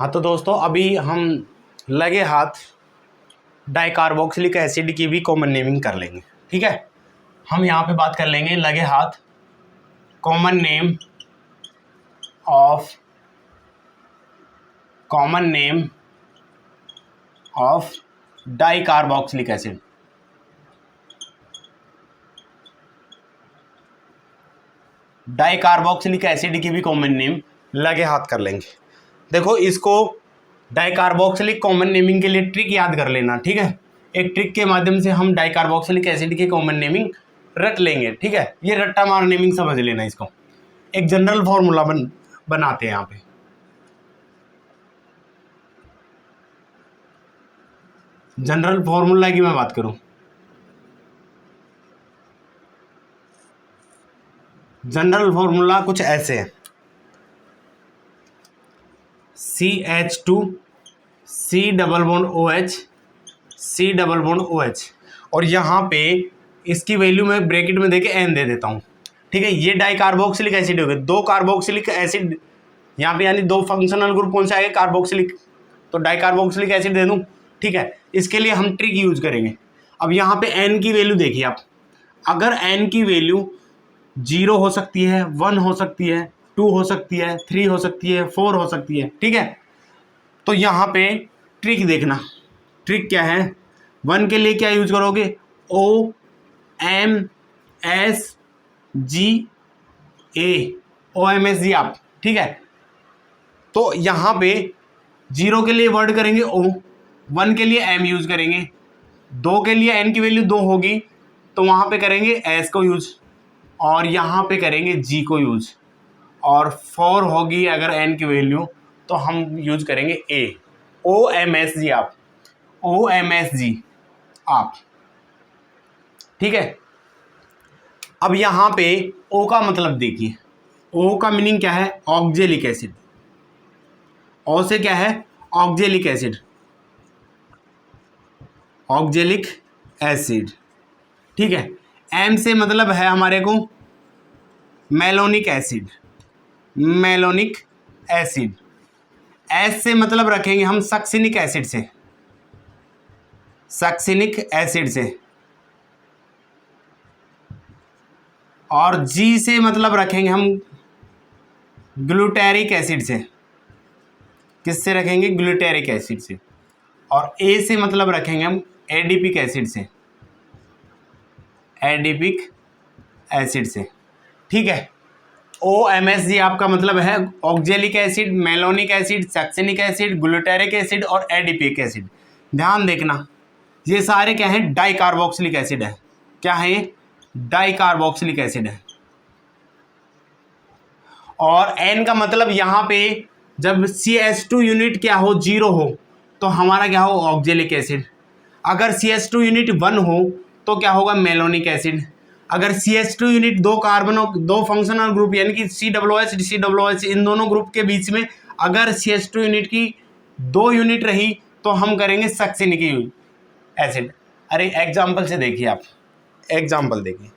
हाँ तो दोस्तों अभी हम लगे हाथ डाइकार्बोक्सिलिक एसिड की भी कॉमन नेमिंग कर लेंगे। ठीक है, हम यहाँ पे बात कर लेंगे लगे हाथ common name of dicarboxylic acid. Dicarboxylic acid की भी कॉमन नेम लगे हाथ कर लेंगे। देखो इसको डाइकार्बोक्सिलिक कॉमन नेमिंग के लिए ट्रिक याद कर लेना। ठीक है, एक ट्रिक के माध्यम से हम डाइकार्बोक्सिलिक एसिड की कॉमन नेमिंग रट लेंगे। ठीक है, ये रट्टा मार नेमिंग समझ लेना। इसको एक जनरल फॉर्मूला बनाते हैं यहाँ पे। जनरल फॉर्मूला की मैं बात करूं, जनरल फॉर्मूला कुछ ऐसे है, CH2 C double bond OH C double bond OH, और यहाँ पे इसकी वैल्यू मैं ब्रैकेट में देके N दे देता हूँ। ठीक है, ये डाइकार्बोक्सिलिक एसिड हो गए, दो कार्बोक्सिलिक एसिड यहाँ पे, यानी दो फंक्शनल ग्रुप कौन से आएगा, कार्बोक्सिलिक, तो डाइकार्बोक्सिलिक एसिड दे दूँ। ठीक है, इसके लिए हम ट्रिक यूज करेंगे। अब यहाँ पे N की वैल्यू देखिए आप, अगर N की वैल्यू 0 हो सकती है, 1 हो सकती है, 2 हो सकती है, 3 हो सकती है, 4 हो सकती है। ठीक है, तो यहाँ पे ट्रिक देखना। ट्रिक क्या है, 1 के लिए क्या यूज करोगे, OMSG आप। ठीक है, तो यहाँ पे 0 के लिए वर्ड करेंगे O, 1 के लिए M यूज करेंगे, 2 के लिए N की वैल्यू 2 होगी तो वहाँ पे करेंगे S को यूज, और यहाँ पे करेंगे G को यूज, और 4 होगी अगर N की वैल्यू तो हम यूज करेंगे A। OMSG आप, OMSG आप। ठीक है, अब यहाँ पे O का मतलब देखिए, O का मीनिंग क्या है, ऑक्जेलिक एसिड। O से क्या है, ऑक्जेलिक एसिड, ऑक्जेलिक एसिड। ठीक है, M से मतलब है हमारे को malonic acid, malonic acid. S से मतलब रखेंगे हम सक्सिनिक एसिड से, सक्सिनिक एसिड से, और G से मतलब रखेंगे हम ग्लूटेरिक एसिड से। किससे रखेंगे, ग्लूटेरिक एसिड से। और A से मतलब रखेंगे हम एडिपिक एसिड से, एडिपिक एसिड से। ठीक है, OMSG आपका मतलब है oxalic acid, malonic acid, succinic acid, glutaric acid और एडिपिक एसिड। ध्यान देखना, ये सारे क्या हैं, डाइकार्बोक्सिलिक एसिड है। क्या है ये, डाइकार्बोक्सिलिक एसिड है। और N का मतलब यहाँ पे जब CH2 यूनिट क्या हो, 0 हो, तो हमारा क्या हो, ऑक्जेलिक एसिड। अगर CH2 यूनिट 1 हो तो क्या होगा, मेलोनिक एसिड। अगर CH2 यूनिट दो कार्बनों, दो फंक्शनल ग्रुप यानी कि COOH COOH इन दोनों ग्रुप के बीच में अगर CH2 यूनिट की 2 यूनिट रही तो हम करेंगे सक्सिनिक एसिड। अरे एग्जाम्पल से देखिए आप, एग्जाम्पल देखिए,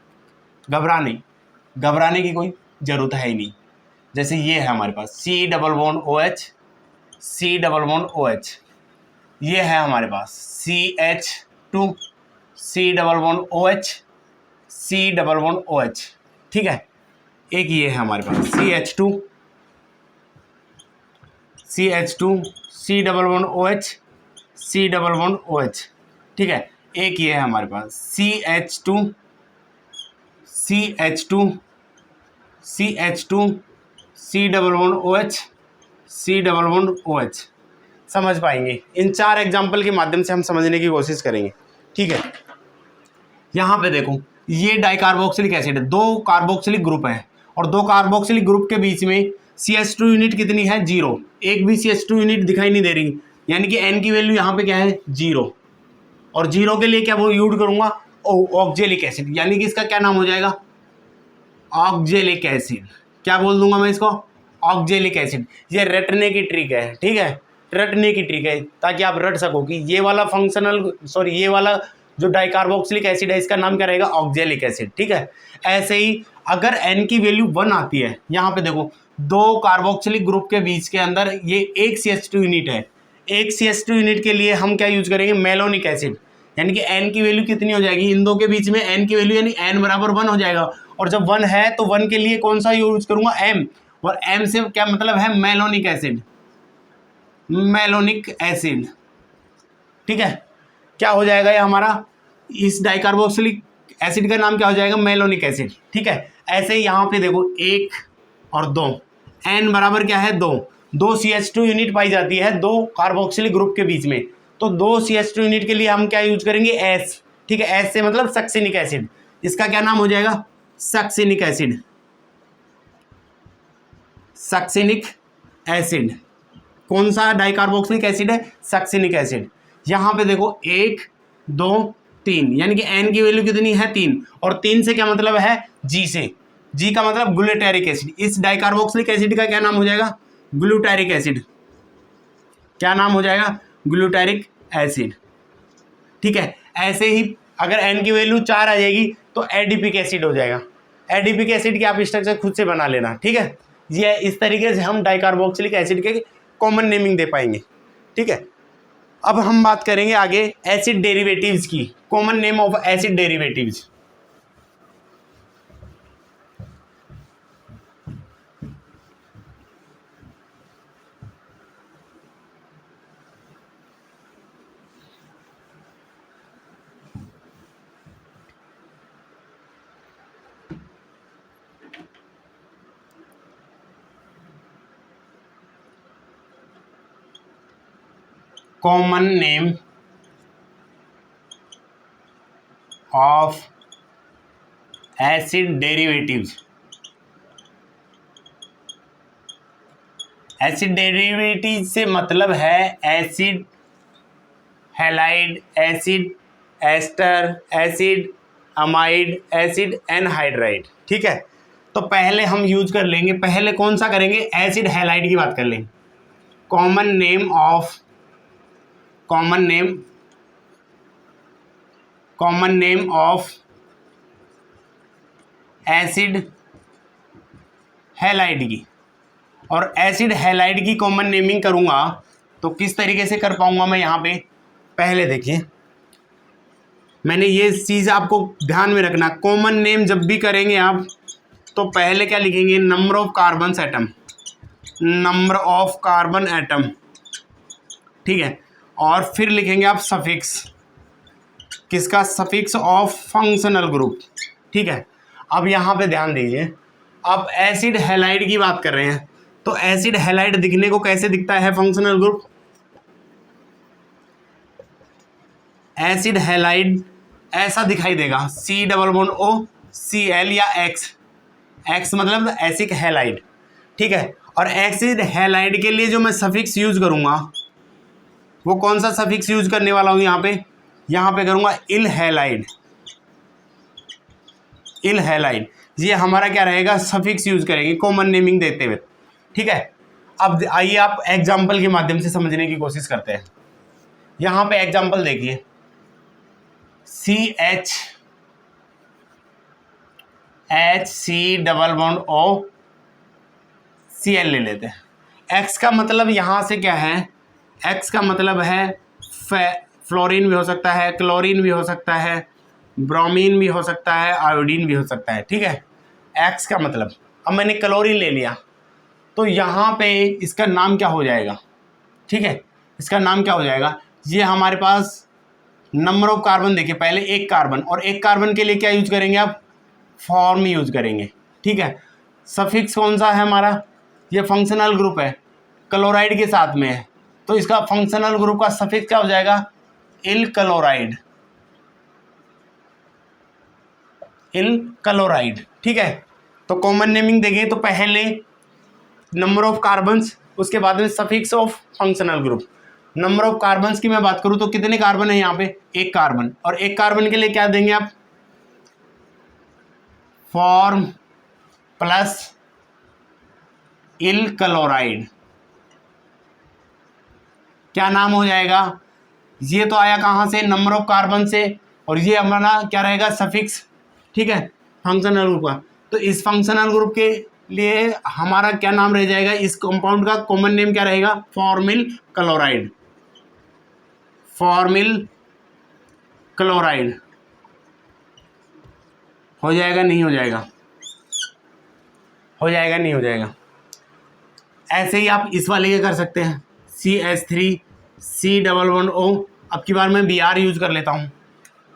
घबराने की कोई ज़रूरत है ही नहीं। जैसे ये है हमारे पास C double bond OH C double bond OH, ये है हमारे पास CH2 C double bond OH C double bond OH। ठीक है, एक ये है हमारे पास CH2 C double bond OH C double bond OH। ठीक है, एक ये है हमारे पास CH2 C double bond OH C double bond OH। समझ पाएंगे, इन 4 एग्जाम्पल के माध्यम से हम समझने की कोशिश करेंगे। ठीक है, यहाँ पे देखो, ये डाइकार्बोक्सिलिक एसिड है, 2 कार्बोक्सिलिक ग्रुप है, और 2 कार्बोक्सिलिक ग्रुप के बीच में CH2 यूनिट कितनी है, 0। एक भी CH2 यूनिट दिखाई नहीं दे रही, यानी कि N की वैल्यू यहाँ पे क्या है, 0। और 0 के लिए क्या वो यूज करूँगा, ऑक्जेलिक एसिड, यानी कि इसका क्या नाम हो जाएगा, ऑक्जेलिक एसिड। क्या बोल दूंगा मैं इसको, ऑक्जेलिक एसिड। ये रटने की ट्रिक है। ठीक है, रटने की ट्रिक है ताकि आप रट सको कि ये वाला ये वाला जो डाइकार्बोक्सिलिक एसिड है इसका नाम क्या रहेगा, ऑक्जेलिक एसिड। ठीक है, ऐसे ही अगर N की वैल्यू 1 आती है, यहाँ पे देखो दो कार्बोक्सिलिक ग्रुप के बीच के अंदर ये एक CH2 यूनिट है। एक CH2 यूनिट के लिए हम क्या यूज करेंगे, मेलोनिक एसिड, यानी कि N की वैल्यू कितनी हो जाएगी, इन दो के बीच में N की वैल्यू यानी N बराबर 1 हो जाएगा। और जब 1 है तो 1 के लिए कौन सा यूज करूंगा, M, और M से क्या मतलब है, मेलोनिक एसिड, मेलोनिक एसिड। ठीक है, क्या हो जाएगा ये हमारा, इस डाइकार्बोक्सिलिक एसिड का नाम क्या हो जाएगा, मेलोनिक एसिड। ठीक है, ऐसे ही यहाँ पे देखो 1 और 2, N बराबर क्या है 2, 2 CH2 यूनिट पाई जाती है दो कार्बोक्सिलिक ग्रुप के बीच में, तो 2 CH2 यूनिट के लिए हम क्या यूज करेंगे, S। ठीक है, S से मतलब सक्सिनिक एसिड, इसका क्या नाम हो जाएगा, सक्सिनिक एसिड, सक्सिनिक एसिड। कौन सा डाइकार्बोक्सिलिक एसिड है, सक्सिनिक एसिड। यहाँ पे देखो 1 2 3, यानी कि N की वैल्यू कितनी है 3, और 3 से क्या मतलब है, G से, G का मतलब ग्लूटारिक एसिड। इस डाइकार्बोक्सिलिक एसिड का क्या नाम हो जाएगा, ग्लूटारिक एसिड। क्या नाम हो जाएगा, ग्लूटारिक एसिड। ठीक है, ऐसे ही अगर N की वैल्यू 4 आ जाएगी तो एडिपिक एसिड हो जाएगा। एडिपिक एसिड की आप स्ट्रक्चर खुद से बना लेना। ठीक है, ये इस तरीके से हम डाइकार्बोक्सिलिक एसिड के कॉमन नेमिंग दे पाएंगे। ठीक है, अब हम बात करेंगे आगे एसिड डेरिवेटिव्स की, common name of acid derivatives. Common name of acid derivatives. Acid derivative से मतलब है acid halide, acid ester, acid amide, acid anhydride. ठीक है, तो पहले हम यूज कर लेंगे, पहले कौन सा करेंगे, एसिड हैलाइड की बात कर लेंगे। Common name of, common name of acid halide की, और एसिड हैलाइड की कॉमन नेमिंग करूंगा तो किस तरीके से कर पाऊंगा मैं, यहाँ पे पहले देखिए, मैंने ये चीज़ आपको ध्यान में रखना, कॉमन नेम जब भी करेंगे आप तो पहले क्या लिखेंगे, number of carbon atom, number of carbon atom. ठीक है, और फिर लिखेंगे आप सफिक्स, किसका, सफिक्स ऑफ फंक्शनल ग्रुप। ठीक है, अब यहाँ पे ध्यान दीजिए, अब एसिड हैलाइड की बात कर रहे हैं, तो एसिड हैलाइड दिखने को कैसे दिखता है फंक्शनल ग्रुप, एसिड हैलाइड ऐसा दिखाई देगा, COO या X मतलब एसिड हैलाइड। ठीक है, और एसिड हैलाइड के लिए जो मैं सफिक्स यूज करूंगा वो कौन सा सफिक्स यूज करने वाला हूं, यहाँ पे करूंगा इल हैलाइड, इल हैलाइड। ये हमारा क्या रहेगा, सफिक्स यूज करेंगे कॉमन नेमिंग देते हुए। ठीक है, अब आइए आप एग्जाम्पल के माध्यम से समझने की कोशिश करते हैं। यहाँ पे एग्जाम्पल देखिए, CHCOCl ले लेते हैं। X का मतलब यहाँ से क्या है, X का मतलब है फ्लोरीन भी हो सकता है, क्लोरीन भी हो सकता है, ब्रोमीन भी हो सकता है, आयोडीन भी हो सकता है। ठीक है, X का मतलब, अब मैंने क्लोरीन ले लिया तो यहाँ पे इसका नाम क्या हो जाएगा, ठीक है, इसका नाम क्या हो जाएगा, ये हमारे पास नंबर ऑफ कार्बन देखिए, पहले एक कार्बन, और एक कार्बन के लिए क्या यूज करेंगे आप, फॉर्म यूज करेंगे। ठीक है, सफिक्स कौन सा है हमारा, ये फंक्शनल ग्रुप है, क्लोराइड के साथ में है, तो इसका फंक्शनल ग्रुप का सफिक्स क्या हो जाएगा, इल क्लोराइड, इल क्लोराइड। ठीक है, तो कॉमन नेमिंग देखें तो पहले नंबर ऑफ कार्बन्स, उसके बाद में suffix of functional group. Number of carbons की मैं बात करूं तो कितने कार्बन है यहाँ पे, एक कार्बन, और एक कार्बन के लिए क्या देंगे आप, फॉर्म प्लस इल क्लोराइड, क्या नाम हो जाएगा, ये तो आया कहाँ से, नंबर ऑफ कार्बन से, और ये हमारा क्या रहेगा, सफिक्स। ठीक है, फंक्शनल ग्रुप का, तो इस फंक्शनल ग्रुप के लिए हमारा क्या नाम रह जाएगा, इस कंपाउंड का कॉमन नेम क्या रहेगा, फॉर्मिल क्लोराइड। फॉर्मिल क्लोराइड हो जाएगा नहीं हो जाएगा, हो जाएगा नहीं हो जाएगा। ऐसे ही आप इस वाले के कर सकते हैं, CH3C11O। अब की बार मैं Br यूज कर लेता हूँ।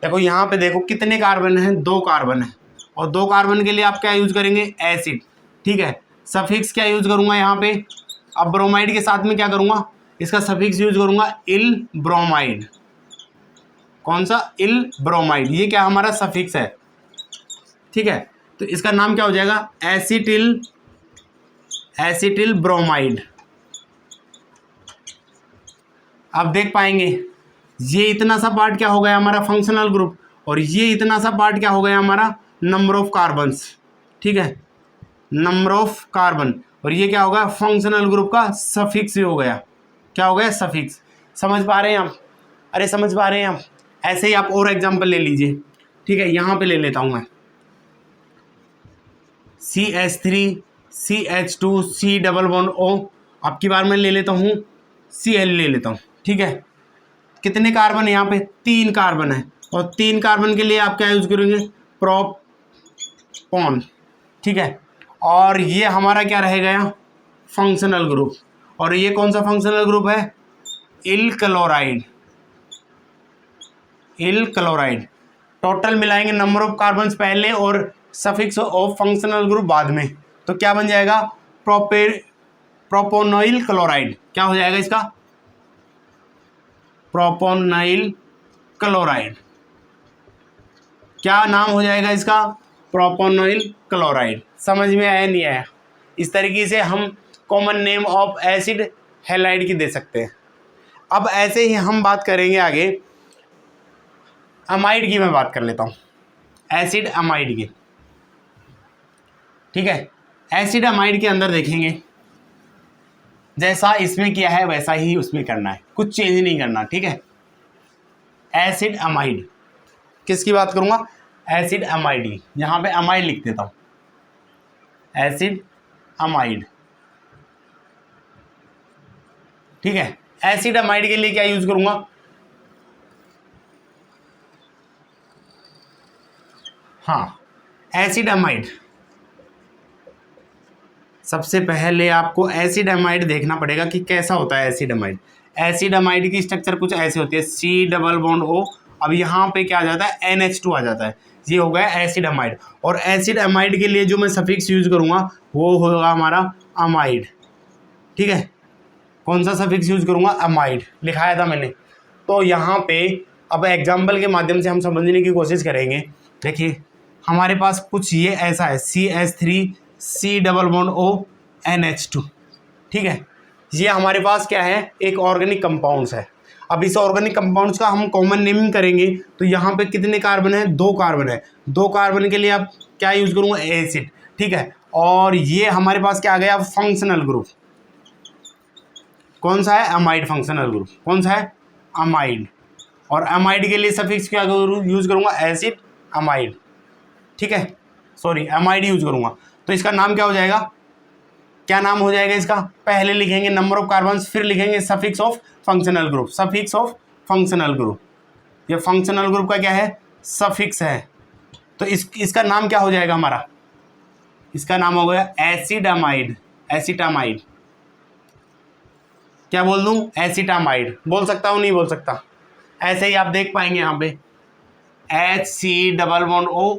देखो यहाँ पे देखो कितने कार्बन हैं, 2 कार्बन है, और 2 कार्बन के लिए आप क्या यूज करेंगे, एसिड। ठीक है, सफिक्स क्या यूज करूंगा यहाँ पे, अब ब्रोमाइड के साथ में क्या करूंगा, इसका सफिक्स यूज करूंगा इल ब्रोमाइड। कौन सा, इल ब्रोमाइड, ये क्या हमारा सफिक्स है। ठीक है, तो इसका नाम क्या हो जाएगा, एसिटिल, एसिटिल ब्रोमाइड। आप देख पाएंगे ये इतना सा पार्ट क्या हो गया हमारा, फंक्शनल ग्रुप, और ये इतना सा पार्ट क्या हो गया हमारा, नंबर ऑफ कार्बन्स। ठीक है, नंबर ऑफ कार्बन, और ये क्या होगा, फंक्शनल ग्रुप का सफिक्स हो गया। क्या हो गया, सफिक्स। समझ पा रहे हैं आप, अरे समझ पा रहे हैं आप। ऐसे ही आप और एग्जांपल ले लीजिए। ठीक है, यहाँ पे ले लेता हूँ मैं, CH3CH2C11O। अब की बार मैं ले लेता हूँ Cl ले लेता हूँ। ठीक है, कितने कार्बन है यहाँ पे, 3 कार्बन है, और 3 कार्बन के लिए आप क्या यूज करेंगे, प्रोपॉन। ठीक है, और ये हमारा क्या रह गया, फंक्शनल ग्रुप, और ये कौन सा फंक्शनल ग्रुप है, इल क्लोराइड। इल क्लोराइड। टोटल मिलाएंगे नंबर ऑफ कार्बन्स पहले और सफिक्स ऑफ फंक्शनल ग्रुप बाद में, तो क्या बन जाएगा, प्रोपोनोइल क्लोराइड। क्या हो जाएगा इसका, प्रोपोनोइल क्लोराइड। क्या नाम हो जाएगा इसका, प्रोपोनोइल क्लोराइड। समझ में आया नहीं आया। इस तरीके से हम common name of acid halide की दे सकते हैं। अब ऐसे ही हम बात करेंगे आगे अमाइड की, मैं बात कर लेता हूँ एसिड अमाइड की। ठीक है, एसिड अमाइड के अंदर देखेंगे जैसा इसमें किया है वैसा ही उसमें करना है, कुछ चेंज नहीं करना। ठीक है, एसिड अमाइड, किसकी बात करूंगा, एसिड अमाइड की। यहाँ पे अमाइड लिख देता हूँ, एसिड अमाइड। ठीक है, एसिड अमाइड के लिए क्या यूज करूंगा, हाँ एसिड अमाइड। सबसे पहले आपको एसिड अमाइड देखना पड़ेगा कि कैसा होता है एसिड अमाइड। एसिड अमाइड की स्ट्रक्चर कुछ ऐसे होती है, C+O। अब यहाँ पे क्या आ जाता है, NH2 आ जाता है, ये हो गया एसिड अमाइड। और एसिड अमाइड के लिए जो मैं सफिक्स यूज करूँगा वो होगा हमारा अमाइड। ठीक है, कौन सा सफिक्स यूज करूँगा, अमाइड, लिखाया था मैंने। तो यहाँ पे अब एग्जाम्पल के माध्यम से हम समझने की कोशिश करेंगे। देखिए हमारे पास कुछ ये ऐसा है, CH3C+O NH2। ठीक है, ये हमारे पास क्या है, एक ऑर्गेनिक कंपाउंड्स है। अब इस ऑर्गेनिक कंपाउंड्स का हम कॉमन नेमिंग करेंगे, तो यहाँ पे कितने कार्बन है, 2 कार्बन है। 2 कार्बन के लिए आप क्या यूज करूँगा, एसिड। ठीक है, और ये हमारे पास क्या आ गया, फंक्शनल ग्रुप। कौन सा है, अमाइड फंक्शनल ग्रुप। कौन सा है, अमाइड। और अमाइड के लिए सफिक्स क्या यूज करूँगा, एसिड अमाइड। ठीक है, सॉरी अमाइड यूज करूँगा। तो इसका नाम क्या हो जाएगा, क्या नाम हो जाएगा इसका, पहले लिखेंगे नंबर ऑफ कार्बन्स, फिर लिखेंगे suffix of functional group. Suffix of functional group, ये फंक्शनल ग्रुप का क्या है, सफिक्स है। तो इसका नाम क्या हो जाएगा हमारा, इसका नाम हो गया एसिडामाइड। एसिटामाइड, क्या बोल दूं, एसिटामाइड बोल सकता हूँ, नहीं बोल सकता। ऐसे ही आप देख पाएंगे यहाँ पे HC+O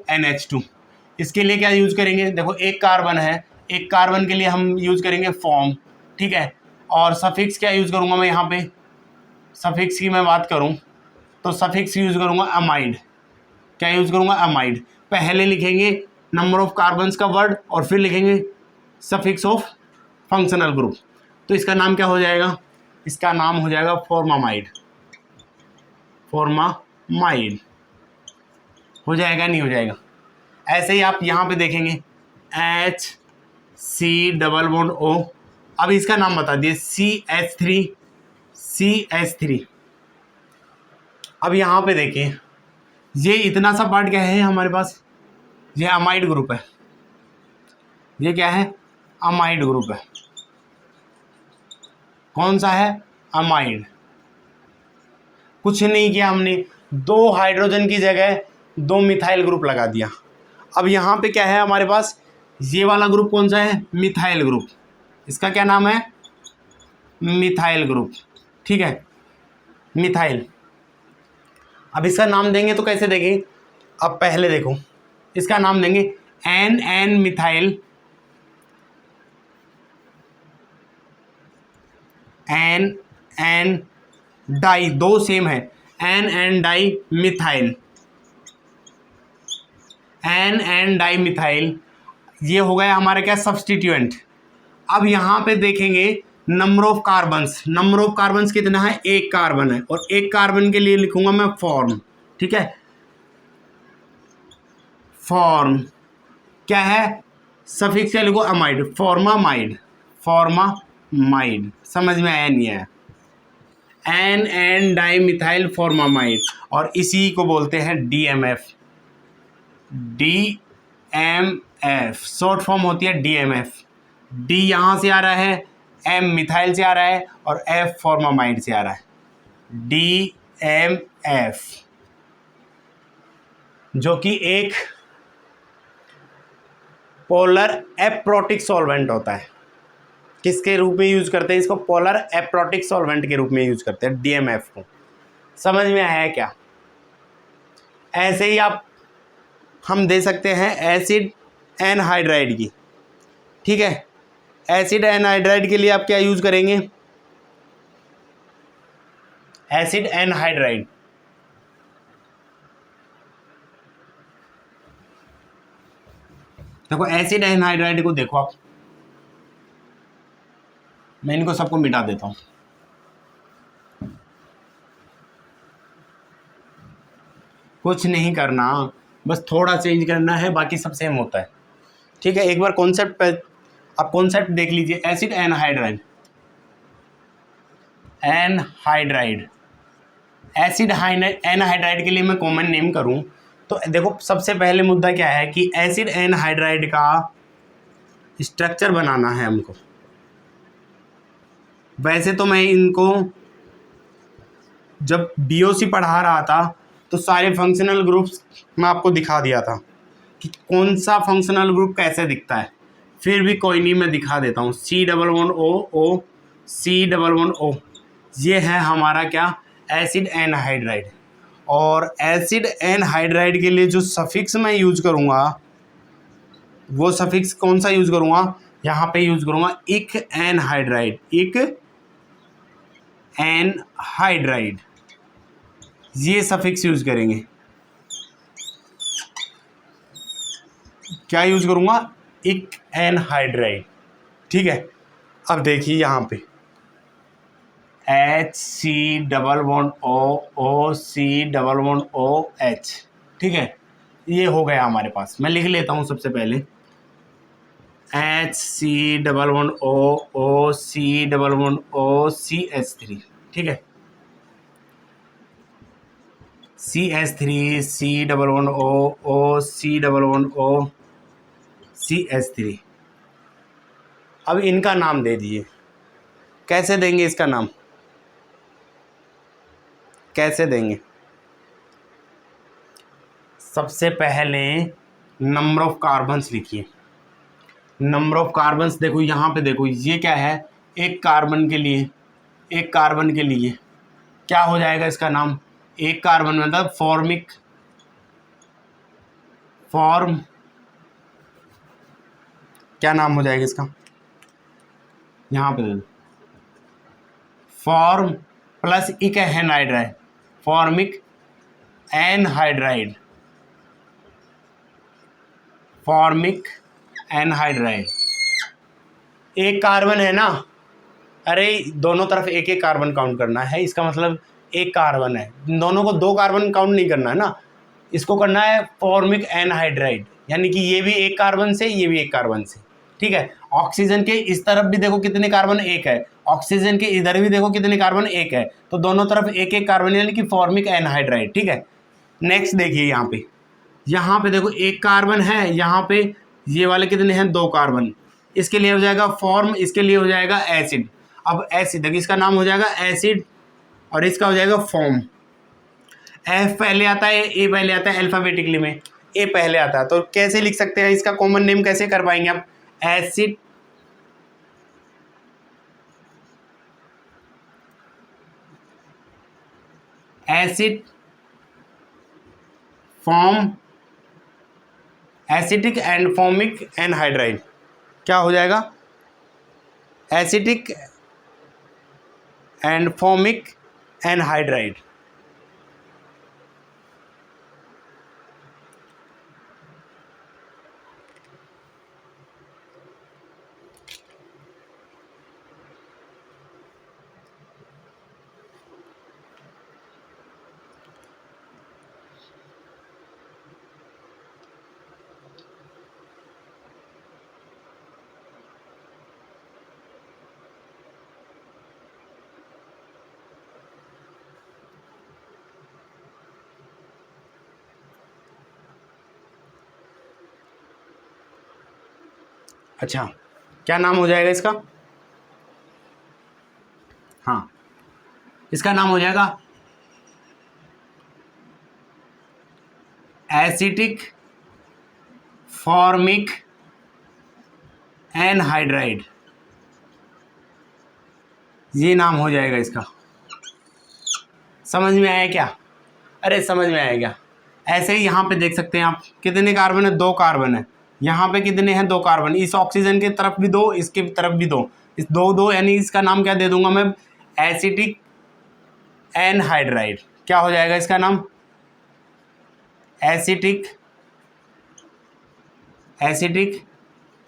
इसके लिए क्या यूज करेंगे, देखो 1 कार्बन है, 1 कार्बन के लिए हम यूज करेंगे फॉर्म। ठीक है, और सफिक्स क्या यूज करूँगा मैं, यहाँ पे सफिक्स की मैं बात करूँ तो सफिक्स यूज करूँगा अमाइड। क्या यूज करूँगा, अमाइड। पहले लिखेंगे नंबर ऑफ कार्बन्स का वर्ड और फिर लिखेंगे सफिक्स ऑफ फंक्शनल ग्रुप। तो इसका नाम क्या हो जाएगा, इसका नाम हो जाएगा फॉर्मामाइड। फॉर्मामाइड हो जाएगा, नहीं हो जाएगा। ऐसे ही आप यहाँ पे देखेंगे HC+O। अब इसका नाम बता दिए CH3। अब यहाँ पे देखिए ये इतना सा पार्ट क्या है हमारे पास, ये अमाइड ग्रुप है। ये क्या है, अमाइड ग्रुप है। कौन सा है? अमाइड। कुछ नहीं किया हमने, 2 हाइड्रोजन की जगह 2 मिथाइल ग्रुप लगा दिया। अब यहाँ पे क्या है हमारे पास? ये वाला ग्रुप कौन सा है? Methyl group. इसका क्या नाम है? Methyl group. ठीक है, मिथाइल। अब इसका नाम देंगे तो कैसे देंगे? अब पहले देखो, इसका नाम देंगे N N methyl, N N di, 2 same है, N N die methyl, N N die methyl. ये हो गया हमारा क्या? सब्सटीट्यूएंट। अब यहाँ पे देखेंगे number of carbons. Number of carbons कितना है? 1 कार्बन है, और 1 कार्बन के लिए लिखूंगा मैं फॉर्म। ठीक है, फॉर्म क्या है? सफिक्स क्या लिखो? Amide, formamide, formamide. समझ में आया नहीं आया? N N di methyl formamide, और इसी को बोलते हैं डीएमएफ। डीएमएफ शॉर्ट फॉर्म होती है डीएमएफ। डी यहाँ से आ रहा है, एम मिथाइल से आ रहा है, और एफ फॉर्मामाइड से आ रहा है। डीएमएफ, जो कि एक पोलर एप्रोटिक सॉल्वेंट होता है। किसके रूप में यूज करते हैं इसको? पोलर एप्रोटिक सॉल्वेंट के रूप में यूज करते हैं डीएमएफ को। समझ में आया क्या? ऐसे ही आप हम दे सकते हैं एसिड एनहाइड्राइड की। ठीक है, एसिड एनहाइड्राइड के लिए आप क्या यूज करेंगे? एसिड एनहाइड्राइड, देखो एसिड एनहाइड्राइड को देखो आप, मैं इनको सबको मिटा देता हूं। कुछ नहीं करना, बस थोड़ा चेंज करना है, बाकी सब सेम होता है। ठीक है, एक बार कॉन्सेप्ट पे आप कॉन्सेप्ट देख लीजिए। Acid anhydride, anhydride, acid anhydride के लिए मैं कॉमन नेम करूं तो देखो सबसे पहले मुद्दा क्या है कि एसिड एनहाइड्राइड का स्ट्रक्चर बनाना है हमको। वैसे तो मैं इनको जब बीओसी पढ़ा रहा था तो सारे फंक्शनल ग्रुप्स मैं आपको दिखा दिया था कि कौन सा फंक्शनल ग्रुप कैसे दिखता है। फिर भी कोई नहीं, मैं दिखा देता हूँ। C11O C11O, ये है हमारा क्या? Acid anhydride. और एसिड एनहाइड्राइड के लिए जो सफिक्स मैं यूज करूँगा वो सफिक्स कौन सा यूज करूँगा? यहाँ पे यूज करूँगा इक एनहाइड्राइड, इक एनहाइड्राइड, ये सफिक्स यूज करेंगे। क्या यूज करूँगा? इक एनहाइड्राइड। ठीक है, अब देखिए यहाँ पे HC11OOC11OH। ठीक है, ये हो गया हमारे पास। मैं लिख लेता हूँ सबसे पहले HC11OOC11OCH3। ठीक है, CH3 C11OOC11OCH3। अब इनका नाम दे दिए। कैसे देंगे इसका नाम? कैसे देंगे? सबसे पहले नंबर ऑफ कार्बन्स लिखिए। नंबर ऑफ कार्बन्स देखो यहाँ पे, देखो ये क्या है? 1 कार्बन के लिए, 1 कार्बन के लिए क्या हो जाएगा इसका नाम? 1 कार्बन मतलब फॉर्मिक, फॉर्म क्या नाम हो जाएगा इसका? यहाँ पे दे दो, फॉर्म प्लस इक anhydride, formic anhydride, formic anhydride. 1 carbon है ना? अरे दोनों तरफ 1 कार्बन काउंट करना है, इसका मतलब 1 कार्बन है। दोनों को 2 कार्बन काउंट नहीं करना है ना, इसको करना है फॉर्मिक एनहाइड्राइड, यानी कि ये भी 1 कार्बन से, ये भी 1 कार्बन से। ठीक है, ऑक्सीजन के इस तरफ भी देखो कितने कार्बन? 1 है। ऑक्सीजन के इधर भी देखो कितने कार्बन? 1 है। तो दोनों तरफ 1 कार्बन, यानी कि फॉर्मिक एनहाइड्राइड। ठीक है, नेक्स्ट देखिए यहाँ पे देखो 1 कार्बन है, यहाँ पे ये वाले कितने हैं? 2 कार्बन। इसके लिए हो जाएगा फॉर्म, इसके लिए हो जाएगा एसिड। अब एसिड देखिए, इसका नाम हो जाएगा एसिड और इसका हो जाएगा फॉर्म। एफ पहले आता है, ए पहले आता है, अल्फाबेटिकली में ए पहले आता है। तो कैसे लिख सकते हैं इसका कॉमन नेम, कैसे कर पाएंगे आप? Acid acid form acetic and formic anhydride. क्या हो जाएगा? Acetic and formic anhydride. अच्छा, क्या नाम हो जाएगा इसका? हाँ, इसका नाम हो जाएगा एसिटिक फॉर्मिक एनहाइड्राइड। ये नाम हो जाएगा इसका। समझ में आया क्या? अरे समझ में आया क्या? ऐसे ही यहाँ पे देख सकते हैं आप, कितने कार्बन है? 2 कार्बन है। यहाँ पे कितने हैं? 2 कार्बन। इस ऑक्सीजन की तरफ भी 2, इसकी तरफ भी 2, इस 2 2, यानी इसका नाम क्या दे दूंगा मैं? Acetic anhydride. क्या हो जाएगा इसका नाम? Acetic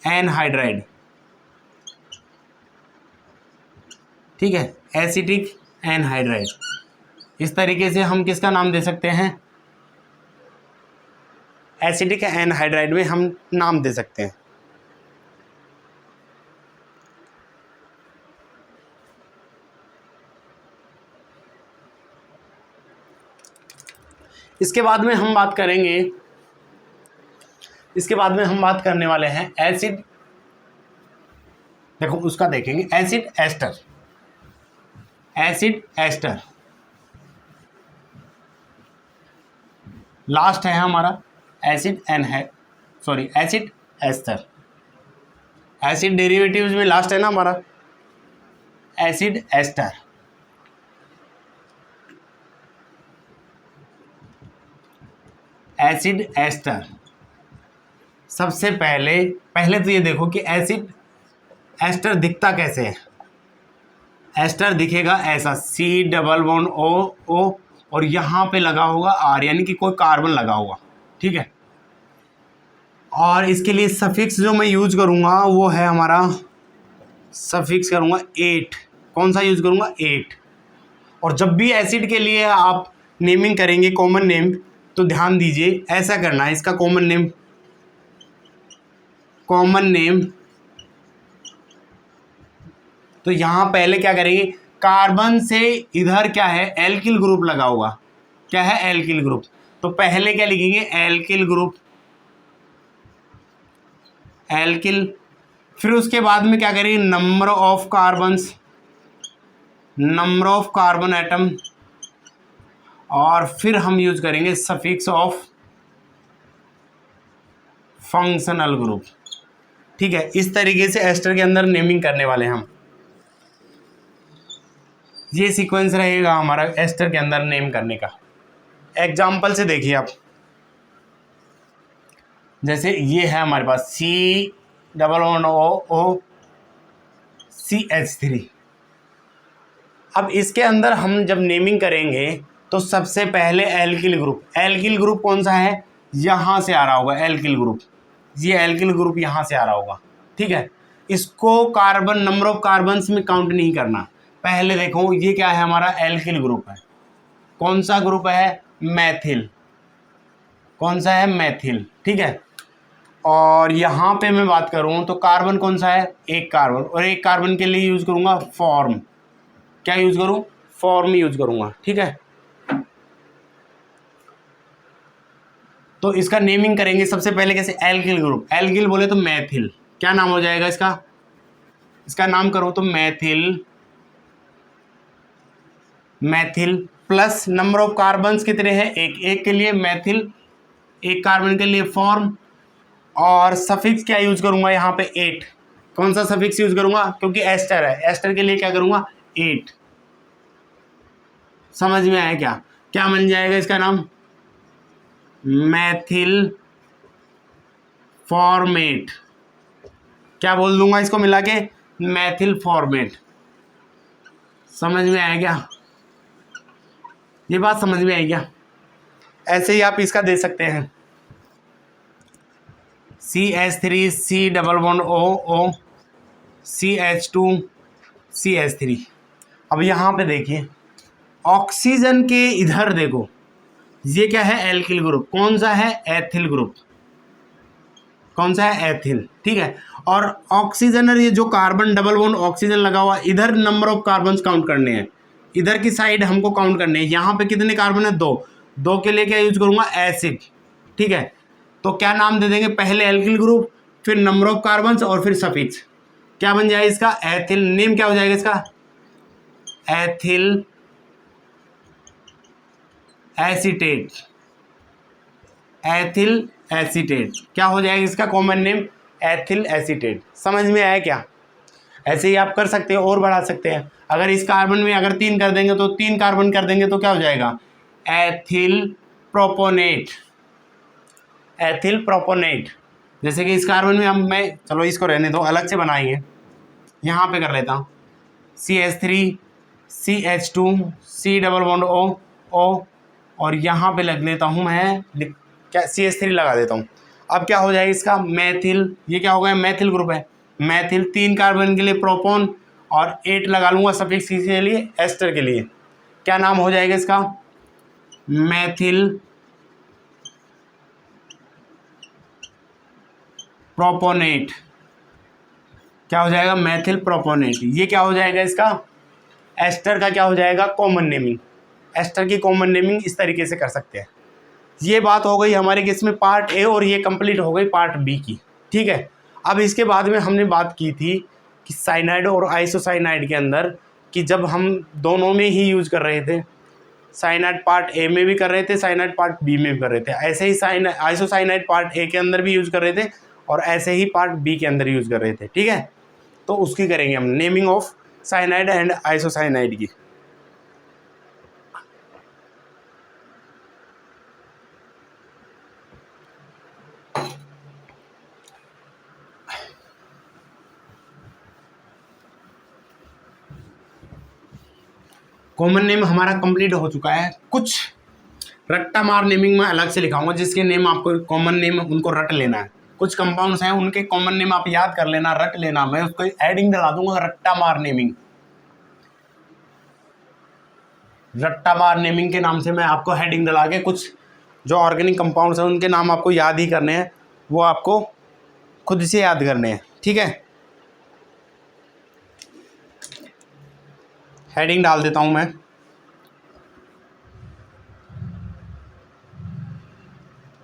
anhydride. ठीक है, एसिटिक एनहाइड्राइड। इस तरीके से हम किसका नाम दे सकते हैं? एसिटिक एनहाइड्राइड में हम नाम दे सकते हैं। इसके बाद में हम बात करेंगे, इसके बाद में हम बात करने वाले हैं एसिड। देखो उसका देखेंगे, acid ester. Acid ester last है हमारा acid acid ester. Acid derivatives में लास्ट है ना हमारा एसिड एस्टर। एसिड एस्टर सबसे पहले तो ये देखो कि एसिड एस्टर दिखता कैसे है। एस्टर दिखेगा ऐसा, C+O और यहाँ पे लगा होगा R, यानी कि कोई कार्बन लगा होगा। ठीक है, और इसके लिए सफिक्स जो मैं यूज करूँगा वो है हमारा, सफिक्स करूँगा 8। कौन सा यूज करूँगा? 8। और जब भी एसिड के लिए आप नेमिंग करेंगे कॉमन नेम, तो ध्यान दीजिए ऐसा करना है। इसका कॉमन नेम तो यहाँ पहले क्या करेंगे? कार्बन से इधर क्या है? एल्किल ग्रुप लगा होगा। क्या है? Alkyl group. तो पहले क्या लिखेंगे? Alkyl group, alkyl. फिर उसके बाद में क्या करेंगे? नंबर ऑफ कार्बन एटम, और फिर हम यूज करेंगे सफिक्स ऑफ फंक्शनल ग्रुप। ठीक है, इस तरीके से एस्टर के अंदर नेमिंग करने वाले हैं हम। ये सीक्वेंस रहेगा हमारा एस्टर के अंदर नेम करने का। एग्जाम्पल से देखिए आप, जैसे ये है हमारे पास COOCH3। अब इसके अंदर हम जब नेमिंग करेंगे तो सबसे पहले एल्किल ग्रुप कौन सा है? यहाँ से आ रहा होगा एल्किल ग्रुप। ये एल्किल ग्रुप यहाँ से आ रहा होगा। ठीक है, इसको कार्बन, नंबर ऑफ कार्बन्स में काउंट नहीं करना। पहले देखो ये क्या है? हमारा एल्किल ग्रुप है। कौन सा ग्रुप है? मैथिल। कौन सा है? मैथिल। ठीक है, और यहाँ पे मैं बात करूँ तो कार्बन कौन सा है? 1 कार्बन, और 1 कार्बन के लिए यूज करूँगा फॉर्म। क्या यूज करूँ? फॉर्म यूज करूँगा। ठीक है, तो इसका नेमिंग करेंगे सबसे पहले कैसे? Alkyl group. एल्किल बोले तो मैथिल। क्या नाम हो जाएगा इसका? इसका नाम करो तो Maithil plus number of carbons कितने हैं? एक के लिए मैथिल, एक कार्बन के लिए फॉर्म, और सफिक्स क्या यूज करूंगा यहाँ पे? 8। कौन सा सफिक्स यूज करूंगा? क्योंकि एस्टर है, एस्टर के लिए क्या करूंगा? 8। समझ में आया क्या? क्या बन जाएगा इसका नाम? मैथिल फॉर्मेट। क्या बोल दूंगा इसको मिला के? मैथिल फॉर्मेट। समझ में आया क्या? ये बात समझ में आई क्या? ऐसे ही आप इसका दे सकते हैं, CH3 C double bond O CH2 CH3। अब यहाँ पे देखिए ऑक्सीजन के इधर देखो, ये क्या है? Alkyl group. कौन सा है? Ethyl group. कौन सा है? एथिल। ठीक है। और ऑक्सीजन और ये जो कार्बन डबल बॉन्ड ऑक्सीजन लगा हुआ, इधर नंबर ऑफ कार्बन काउंट करने हैं, इधर की साइड हमको काउंट करने हैं। यहाँ पे कितने कार्बन है? 2। 2 के लिए क्या यूज करूंगा? एसिड। ठीक है। तो क्या नाम दे देंगे? पहले एल्किल ग्रुप, फिर नंबर ऑफ कार्बन और फिर सफिक्स। क्या बन जाएगा इसका? एथिल। नेम क्या हो जाएगा इसका? Ethyl acetate. एथिल एसीटेट क्या हो जाएगा इसका कॉमन नेम? Ethyl acetate. समझ में आया क्या? ऐसे ही आप कर सकते हो और बढ़ा सकते हैं। अगर इस कार्बन में अगर 3 कर देंगे तो 3 कार्बन कर देंगे तो क्या हो जाएगा? एथिल प्रोपोनेट। एथिल प्रोपोनेट। जैसे कि इस कार्बन में मैं चलो इसको रहने दो, अलग से बनाएंगे। यहाँ पे कर लेता हूँ CH3 CH2 C double bond O और यहाँ पे लग लेता हूँ मैं क्या? CH3 लगा देता हूँ। अब क्या हो जाएगा इसका? मैथिल। ये क्या हो गया? मैथिल ग्रुप है। मैथिल 3 कार्बन के लिए प्रोपोन और 8 लगा लूँगा सफिक्स के लिए, एस्टर के लिए। क्या नाम हो जाएगा इसका? मैथिल प्रोपोनेट। क्या हो जाएगा? मैथिल प्रोपोनेट। ये क्या हो जाएगा इसका? एस्टर का क्या हो जाएगा? Common naming. एस्टर की कॉमन नेमिंग इस तरीके से कर सकते हैं। ये बात हो गई हमारे केस में पार्ट ए, और ये कंप्लीट हो गई पार्ट बी की। ठीक है। अब इसके बाद में हमने बात की थी कि साइनाइड और आइसोसाइनाइड के अंदर कि जब हम दोनों में ही यूज कर रहे थे, साइनाइड पार्ट ए में भी कर रहे थे, साइनाइड पार्ट बी में भी कर रहे थे, ऐसे ही आइसोसाइनाइड पार्ट ए के अंदर भी यूज कर रहे थे और ऐसे ही पार्ट बी के अंदर यूज कर रहे थे। ठीक है। तो उसकी करेंगे हम naming of cyanide and isocyanide की। कॉमन नेम हमारा कंप्लीट हो चुका है। कुछ रट्टा मार नेमिंग में अलग से लिखाऊंगा, जिसके नेम आपको कॉमन नेम उनको रट लेना है। कुछ कंपाउंड्स हैं उनके कॉमन नेम आप याद कर लेना, रट लेना। मैं उसको एडिंग डला दूंगा रट्टा मार नेमिंग। रट्टा मार नेमिंग के नाम से मैं आपको हेडिंग डला के कुछ जो ऑर्गेनिक कंपाउंड्स हैं उनके नाम आपको याद ही करने हैं, वो आपको खुद से याद करने हैं। ठीक है। हेडिंग डाल देता हूं मैं,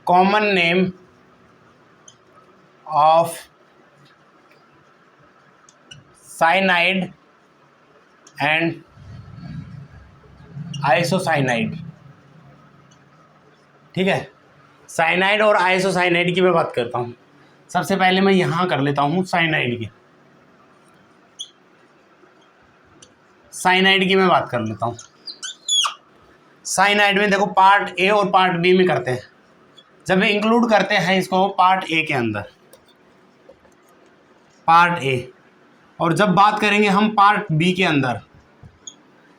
common name of cyanide and isocyanide. ठीक है। साइनाइड और आइसोसाइनाइड की मैं बात करता हूँ। सबसे पहले मैं यहाँ कर लेता हूँ साइनाइड की। साइनाइड की मैं बात कर लेता हूँ। साइनाइड में देखो पार्ट ए और पार्ट बी में करते हैं। जब वे इंक्लूड करते हैं इसको पार्ट ए के अंदर, पार्ट ए, और जब बात करेंगे हम पार्ट बी के अंदर,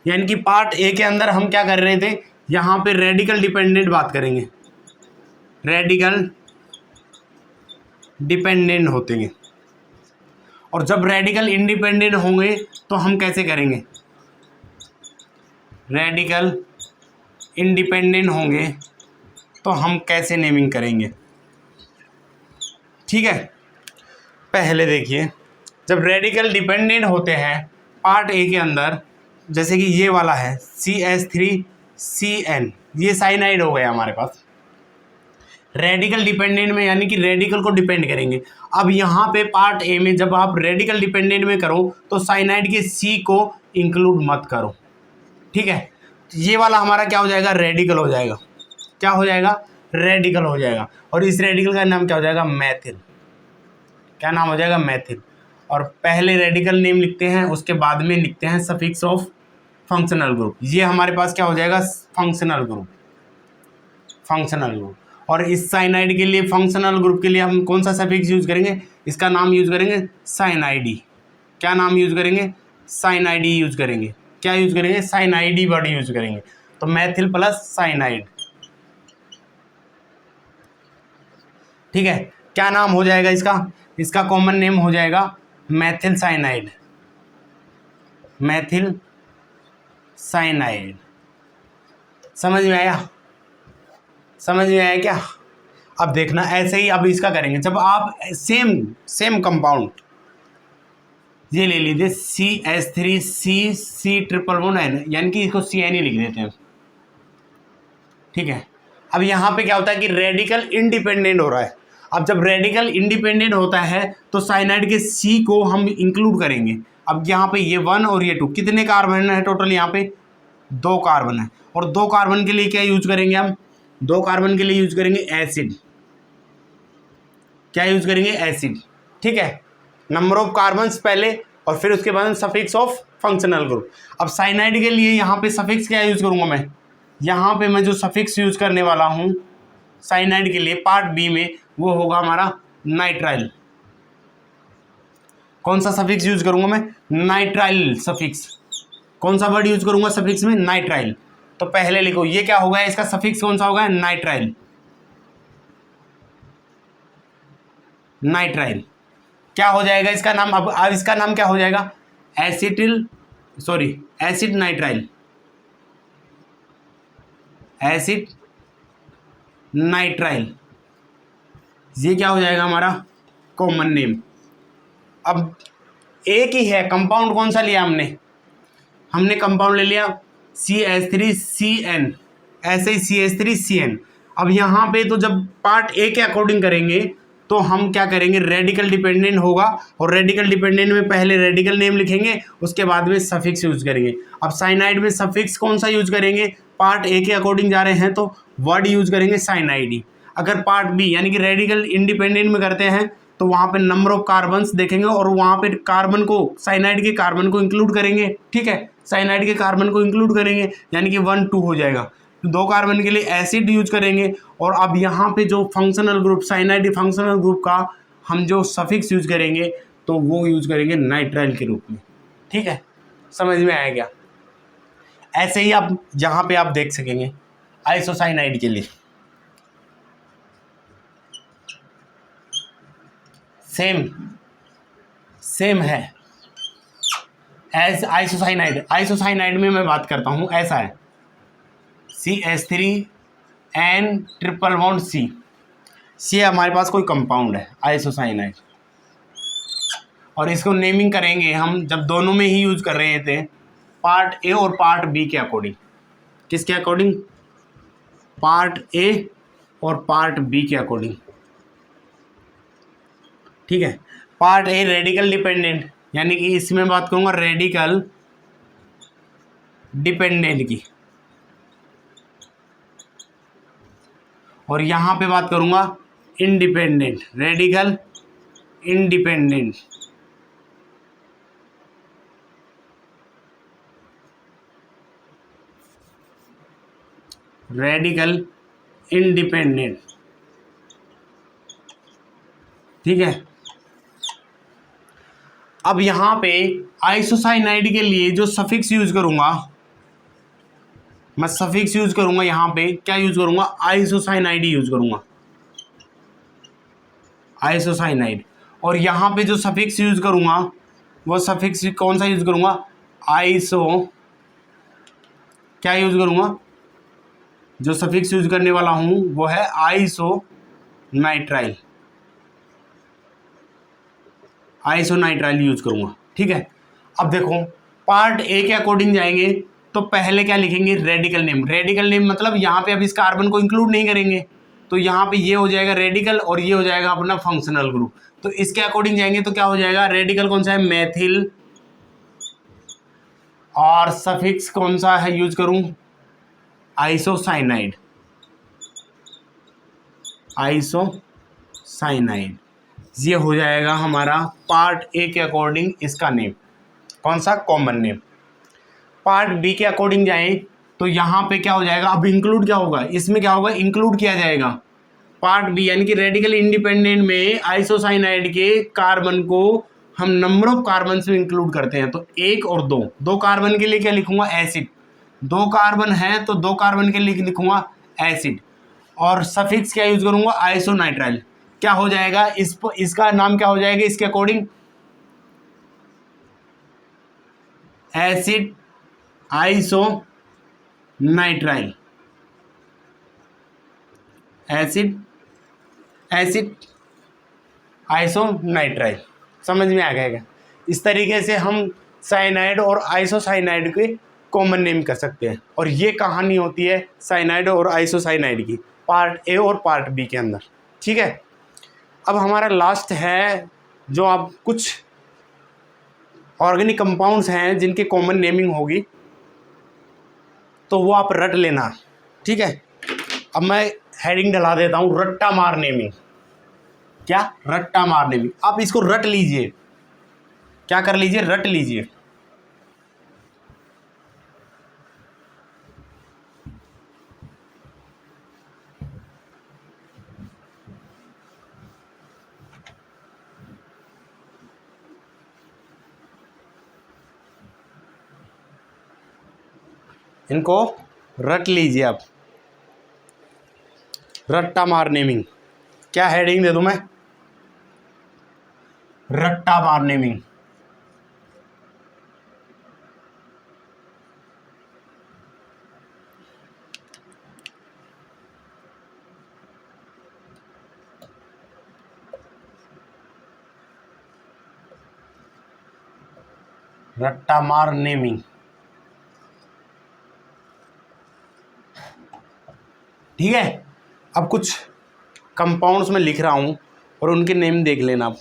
यानी कि पार्ट ए के अंदर हम क्या कर रहे थे, यहाँ पे रेडिकल डिपेंडेंट बात करेंगे। रेडिकल डिपेंडेंट होते हैं, और जब रेडिकल इंडिपेंडेंट होंगे तो हम कैसे करेंगे? रेडिकल इंडिपेंडेंट होंगे तो हम कैसे नेमिंग करेंगे? ठीक है। पहले देखिए, जब रेडिकल डिपेंडेंट होते हैं पार्ट ए के अंदर, जैसे कि ये वाला है CH3CN, ये साइनाइड हो गया हमारे पास। रेडिकल डिपेंडेंट में यानी कि रेडिकल को डिपेंड करेंगे। अब यहाँ पे पार्ट ए में जब आप रेडिकल डिपेंडेंट में करो तो साइनाइड के सी को इंक्लूड मत करो, ठीक है। ये वाला हमारा क्या हो जाएगा, रेडिकल हो जाएगा। क्या हो जाएगा, रेडिकल हो जाएगा। और इस रेडिकल का नाम क्या हो जाएगा, मैथिल। क्या नाम हो जाएगा, मैथिल। और पहले रेडिकल नेम लिखते हैं, उसके बाद में लिखते हैं सफिक्स ऑफ फंक्शनल ग्रुप। ये हमारे पास क्या हो जाएगा, फंक्शनल ग्रुप, फंक्शनल ग्रुप। और इस साइनाइड के लिए, फंक्शनल ग्रुप के लिए हम कौन सा सफिक्स यूज करेंगे, इसका नाम यूज करेंगे साइनाइडी। क्या नाम यूज करेंगे, साइनाइडी यूज करेंगे। क्या यूज करेंगे, साइनाइडी वर्ड यूज करेंगे। तो मैथिल प्लस साइनाइड, ठीक है। क्या नाम हो जाएगा इसका, इसका कॉमन नेम हो जाएगा मैथिल साइनाइड, मैथिल साइनाइड। समझ में आया, समझ में आया क्या। अब देखना ऐसे ही अब इसका करेंगे। जब आप सेम कंपाउंड ये ले लीजिए CH3CC111N, यानी कि इसको CN ही लिख देते हैं, ठीक है। अब यहाँ पे क्या होता है कि रेडिकल इंडिपेंडेंट हो रहा है। अब जब रेडिकल इंडिपेंडेंट होता है तो साइनाइड के C को हम इंक्लूड करेंगे। अब यहाँ पे ये 1 और ये 2, कितने कार्बन है टोटल, यहाँ पे 2 कार्बन है। और 2 कार्बन के लिए क्या यूज करेंगे हम, 2 कार्बन के लिए यूज करेंगे एसिड। क्या यूज करेंगे, एसिड, ठीक है। नंबर ऑफ कार्बन्स पहले और फिर उसके बाद सफिक्स ऑफ फंक्शनल ग्रुप। अब साइनाइड के लिए यहाँ पे सफिक्स क्या यूज करूँगा मैं, यहाँ पे मैं जो सफिक्स यूज करने वाला हूँ साइनाइड के लिए पार्ट बी में, वो होगा हमारा नाइट्राइल। कौन सा सफिक्स यूज करूंगा मैं, नाइट्राइल सफिक्स। कौन सा वर्ड यूज करूंगा सफिक्स में, नाइट्राइल। तो पहले लिखो ये क्या होगा, इसका सफिक्स कौन सा होगा, नाइट्राइल, नाइट्राइल। क्या हो जाएगा इसका नाम, अब इसका नाम क्या हो जाएगा, एसिड नाइट्राइल, एसिड नाइट्राइल। ये क्या हो जाएगा हमारा कॉमन नेम। अब एक ही है, कंपाउंड कौन सा लिया हमने कंपाउंड ले लिया CH3CN, ऐसे ही CH3CN। अब यहाँ पे तो जब पार्ट ए के अकॉर्डिंग करेंगे तो हम क्या करेंगे, रेडिकल डिपेंडेंट होगा। और रेडिकल डिपेंडेंट में पहले रेडिकल नेम लिखेंगे, उसके बाद में सफिक्स यूज करेंगे। अब साइनाइड में सफिक्स कौन सा यूज करेंगे, पार्ट ए के अकॉर्डिंग जा रहे हैं तो वर्ड यूज करेंगे साइनाइडी। अगर पार्ट बी यानी कि रेडिकल इंडिपेंडेंट में करते हैं तो वहाँ पे नंबर ऑफ कार्बन्स देखेंगे और वहाँ पे कार्बन को, साइनाइड के कार्बन को इंक्लूड करेंगे, ठीक है। साइनाइड के कार्बन को इंक्लूड करेंगे यानी कि 1 2 हो जाएगा। 2 कार्बन के लिए एसिड यूज करेंगे। और अब यहाँ पे जो functional group, cyanide functional group का हम जो सफिक्स यूज करेंगे तो वो यूज करेंगे नाइट्राइल के रूप में, ठीक है। समझ में आया क्या। ऐसे ही आप यहाँ पे आप देख सकेंगे आइसोसाइनाइड के लिए सेम है एज आइसोसाइनाइड। आइसोसाइनाइड में मैं बात करता हूँ, ऐसा है CH3N111C। ये हमारे पास कोई कंपाउंड है आइसोसाइनाइड, और इसको नेमिंग करेंगे हम जब दोनों में ही यूज कर रहे थे, पार्ट ए और पार्ट बी के अकॉर्डिंग। किसके अकॉर्डिंग, पार्ट ए और पार्ट बी के अकॉर्डिंग, ठीक है। पार्ट ए रेडिकल डिपेंडेंट, यानी कि इसमें बात करूंगा रेडिकल डिपेंडेंट की, और यहां पे बात करूंगा independent, radical independent. Radical independent, ठीक है। अब यहां पे आइसोसाइनाइड के लिए जो सफिक्स यूज करूंगा, मैं सफिक्स यूज करूंगा, यहां पे क्या यूज करूंगा, आइसोसाइनाइड यूज करूंगा, आइसोसाइनाइड। और यहां पे जो सफिक्स यूज करूंगा वो सफिक्स कौन सा यूज करूंगा, क्या यूज करूंगा, जो सफिक्स यूज करने वाला हूं वो है आइसोनाइट्राइल, आइसोनाइट्राइल यूज करूंगा, ठीक है। अब देखो पार्ट ए के अकॉर्डिंग जाएंगे तो पहले क्या लिखेंगे, रेडिकल नेम। रेडिकल नेम मतलब यहाँ पे अब इस कार्बन को इंक्लूड नहीं करेंगे, तो यहाँ पे ये हो जाएगा रेडिकल और ये हो जाएगा अपना फंक्शनल ग्रुप। तो इसके अकॉर्डिंग जाएंगे तो क्या हो जाएगा, रेडिकल कौन सा है, मेथिल, और सफिक्स कौन सा है यूज करूं, आइसोसाइनाइड, आइसोसाइनाइड। ये हो जाएगा हमारा पार्ट ए के अकॉर्डिंग इसका नेम, कौन सा, कॉमन नेम। पार्ट बी के अकॉर्डिंग जाएं तो यहाँ पे क्या हो जाएगा, अब इंक्लूड क्या होगा इसमें, क्या होगा, इंक्लूड किया जाएगा पार्ट बी, यानी कि रेडिकल इंडिपेंडेंट में आइसोसाइनाइड के कार्बन को हम नंबर ऑफ कार्बन में इंक्लूड करते हैं। तो एक और दो, दो कार्बन के लिए क्या लिखूंगा, एसिड, दो कार्बन है तो दो कार्बन के लिए लिखूंगा एसिड, और सफिक्स क्या यूज करूंगा, आइसोनाइट्राइल। क्या हो जाएगा, इसका नाम क्या हो जाएगा इसके अकॉर्डिंग, एसिड आइसोनाइट्राइल, एसिड आइसोनाइट्राइल। समझ में आ गया। इस तरीके से हम साइनाइड और आइसोसाइनाइड के कॉमन नेम कर सकते हैं। और ये कहानी होती है साइनाइड और आइसोसाइनाइड की, पार्ट ए और पार्ट बी के अंदर। ठीक है, अब हमारा लास्ट है जो आप कुछ ऑर्गेनिक कंपाउंड्स हैं जिनकी कॉमन नेमिंग होगी, तो वो आप रट लेना। ठीक है, अब मैं हेडिंग डला देता हूँ, रट्टा मार नेमिंग। क्या, रट्टा मार नेमिंग। आप इसको रट लीजिए, क्या कर लीजिए, रट लीजिए। इनको रट लीजिए आप, रट्टा मार नेमिंग। क्या हेडिंग दे दूं मैं, रट्टा मार नेमिंग। रट्टा मार नेमिंग। ठीक है, अब कुछ कंपाउंड्स में लिख रहा हूं और उनके नेम देख लेना आप।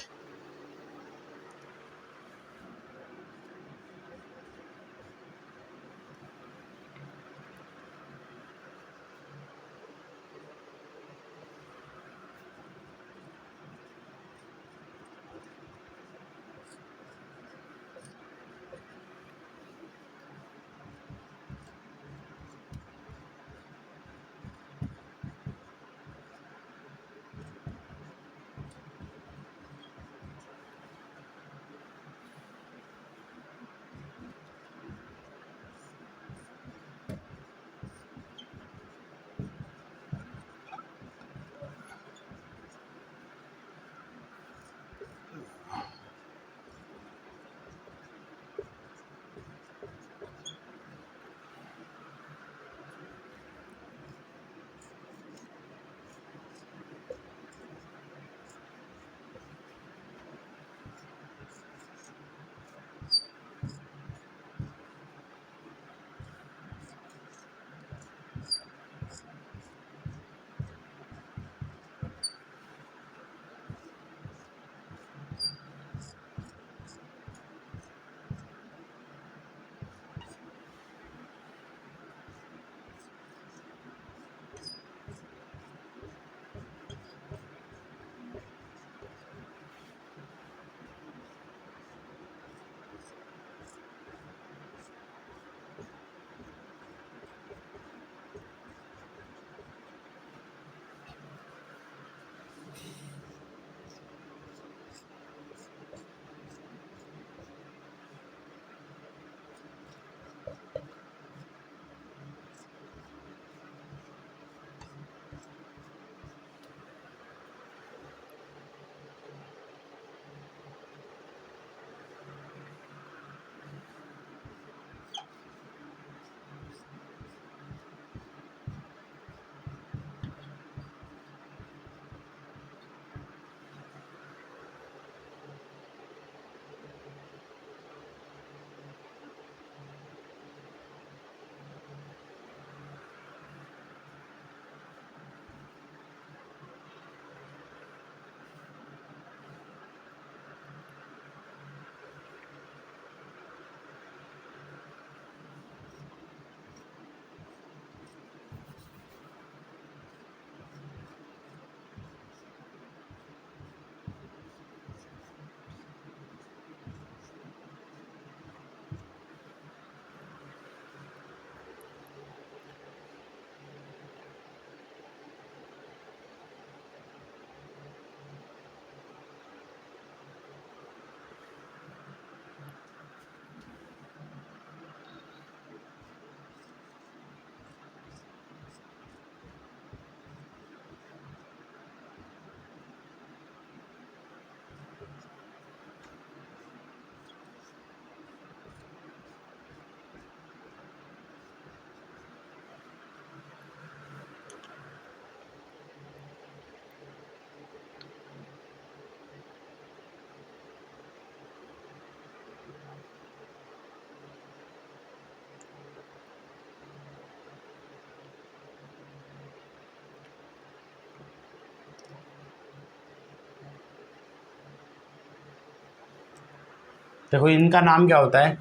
देखो इनका नाम क्या होता है,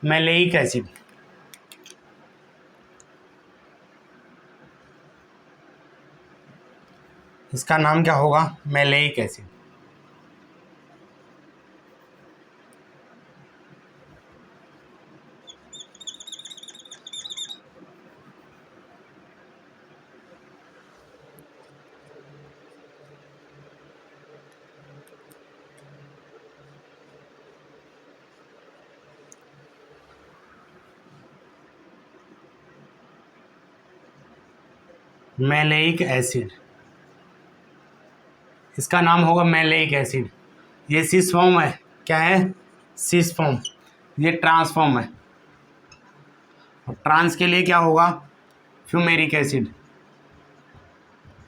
मैलेइक एसिड। इसका नाम क्या होगा, मैलेइक एसिड। मैलेइक एसिड, इसका नाम होगा मैलेइक एसिड। ये सिस फॉर्म है, क्या है, सिस फॉर्म। ये ट्रांसफॉर्म है, और ट्रांस के लिए क्या होगा, फ्यूमेरिक एसिड।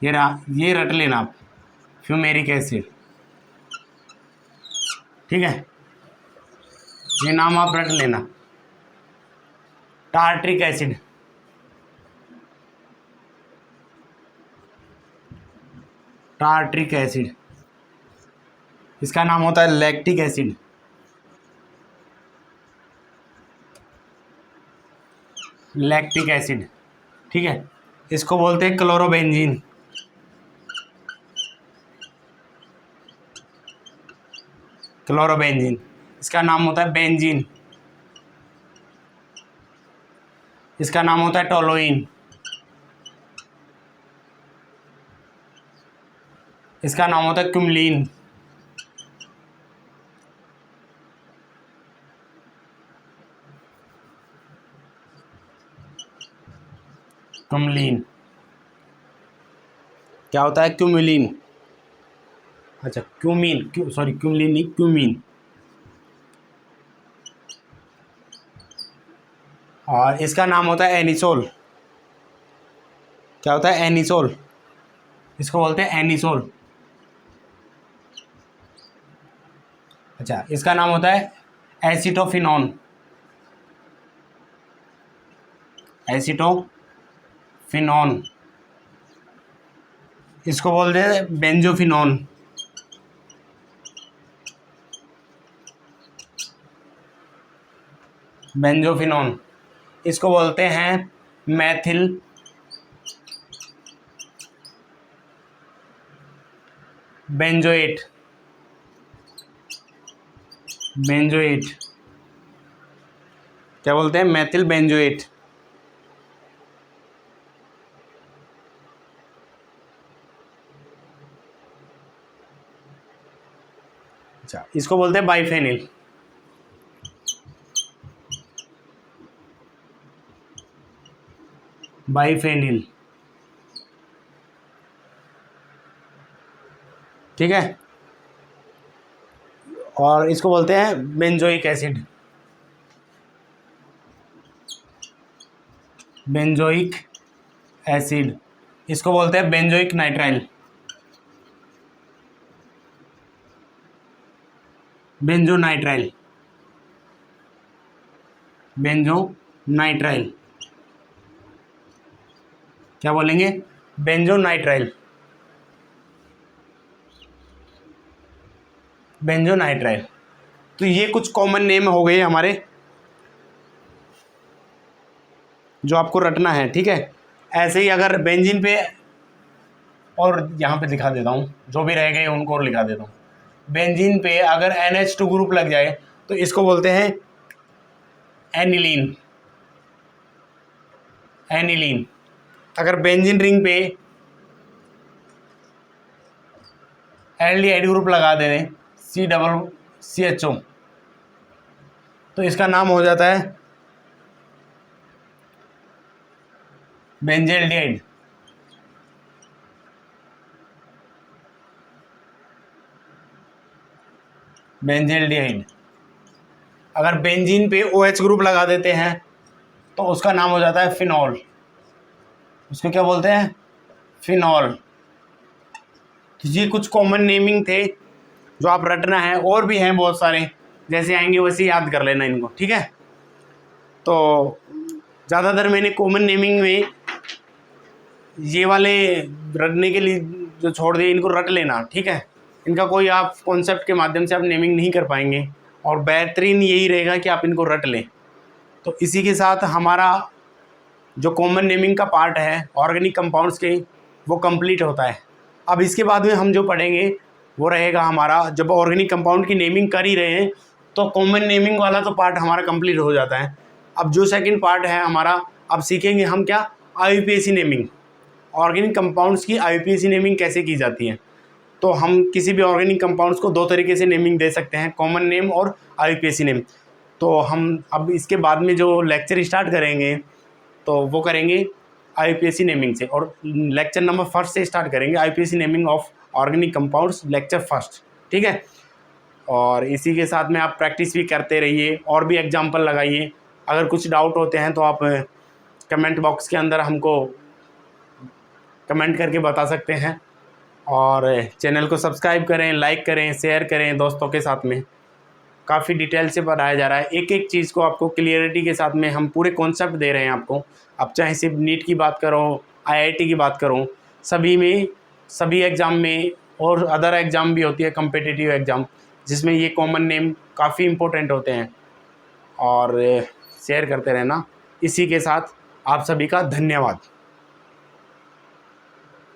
ये रट लेना आप, फ्यूमेरिक एसिड, ठीक है, ये नाम आप रट लेना। टार्ट्रिक एसिड, टार्ट्रिक एसिड, इसका नाम होता है लैक्टिक एसिड। लैक्टिक एसिड, ठीक है, इसको बोलते हैं क्लोरोबेंजीन। क्लोरोबेंजीन, इसका नाम होता है बेंजीन। इसका नाम होता है टोलोइन। इसका नाम होता है क्युमलीन। क्युमलीन क्या होता है, क्यूमिलीन। अच्छा क्यूमीन, सॉरी क्यूमलीन नहीं, क्यूमीन। और इसका नाम होता है एनिसोल। क्या होता है, एनिसोल, इसको बोलते हैं एनिसोल। अच्छा, इसका नाम होता है एसिटोफिनॉन। एसिटोफिनॉन, इसको बोलते हैं बेंजोफिनॉन। बेंजोफिनॉन, इसको बोलते हैं मैथिल बेंजोएट। बेंजोएट, क्या बोलते हैं, मैथिल बेंजोएट। अच्छा, इसको बोलते हैं बाइफेनिल। बाइफेनिल, ठीक है, और इसको बोलते हैं बेंजोइक एसिड। बेंजोइक एसिड, इसको बोलते हैं benzoic nitrile. Benzonitrile, benzonitrile, क्या बोलेंगे, बेंजो नाइट्राइल। Banjo nitrile. तो ये कुछ कॉमन नेम हो गए हमारे, जो आपको रटना है, ठीक है। ऐसे ही अगर बेंजीन पे, और यहाँ पे दिखा देता हूँ, जो भी रह गए उनको और लिखा देता हूँ। बेंजीन पे अगर NH2 ग्रुप लग जाए तो इसको बोलते हैं एनिलीन। एनिलीन, अगर बेंजीन रिंग पे एल्डिहाइड ग्रुप लगा दें CCHO, तो इसका नाम हो जाता है बेंजेल्डिहाइड। बेंजेल्डिहाइड, अगर बेंजीन पे OH ग्रुप लगा देते हैं तो उसका नाम हो जाता है फिनॉल। उसको क्या बोलते हैं, फिनॉल। तो ये कुछ कॉमन नेमिंग थे जो आप रटना है, और भी हैं बहुत सारे, जैसे आएंगे वैसे याद कर लेना इनको, ठीक है। तो ज़्यादातर मैंने कॉमन नेमिंग में ये वाले रटने के लिए जो छोड़ दिए, इनको रट लेना, ठीक है। इनका कोई आप कॉन्सेप्ट के माध्यम से आप नेमिंग नहीं कर पाएंगे, और बेहतरीन यही रहेगा कि आप इनको रट लें। तो इसी के साथ हमारा जो कॉमन नेमिंग का पार्ट है ऑर्गेनिक कंपाउंड्स के, वो कंप्लीट होता है। अब इसके बाद में हम जो पढ़ेंगे वो रहेगा हमारा, जब ऑर्गेनिक कंपाउंड की नेमिंग कर ही रहे हैं तो कॉमन नेमिंग वाला तो पार्ट हमारा कंप्लीट हो जाता है। अब जो सेकंड पार्ट है हमारा, अब सीखेंगे हम क्या, IUPAC नेमिंग, ऑर्गेनिक कंपाउंड्स की IUPAC नेमिंग कैसे की जाती है। तो हम किसी भी ऑर्गेनिक कंपाउंड्स को दो तरीके से नेमिंग दे सकते हैं, कॉमन नेम और IUPAC नेम। तो हम अब इसके बाद में जो लेक्चर स्टार्ट करेंगे तो वो करेंगे IUPAC नेमिंग से, और लेक्चर नंबर 1 से स्टार्ट करेंगे IUPAC naming of organic compounds, lecture 1, ठीक है। और इसी के साथ में आप प्रैक्टिस भी करते रहिए और भी एग्जाम्पल लगाइए। अगर कुछ डाउट होते हैं तो आप कमेंट बॉक्स के अंदर हमको कमेंट करके बता सकते हैं। और चैनल को सब्सक्राइब करें, लाइक करें, शेयर करें दोस्तों के साथ में। काफ़ी डिटेल से पढ़ाया जा रहा है, एक एक चीज़ को आपको क्लियरिटी के साथ में हम पूरे कॉन्सेप्ट दे रहे हैं आपको। अब चाहे सिर्फ नीट की बात करो, IIT की बात करूँ, सभी में, सभी एग्ज़ाम में, और अदर एग्ज़ाम भी होती है, कम्पिटिटिव एग्ज़ाम, जिसमें ये कॉमन नेम काफ़ी इम्पोर्टेंट होते हैं। और शेयर करते रहना। इसी के साथ आप सभी का धन्यवाद।